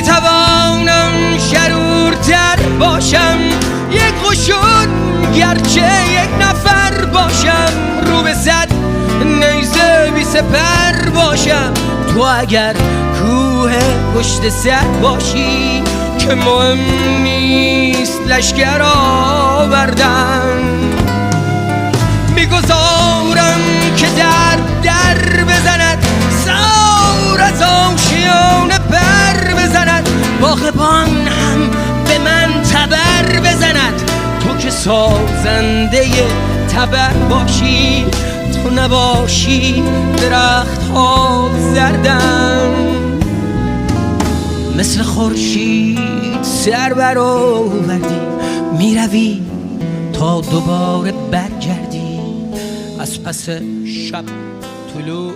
میتوانم شرورتر باشم، یک قشون گرچه یک نفر باشم، رو به صد نیزه بی سپر باشم. تو اگر کوه پشت سر باشی که مهم نیست لشکر آوردن. میگذارم که در بزند، سار از آشیانه پر بزند، باغبان هم به من تبر بزند. تو که سازنده تبر باشی، تو نباشی درخت ها زردن. مثل خورشید سر برآوردی، میروی تا دوباره برگردی، از پس شب طلوع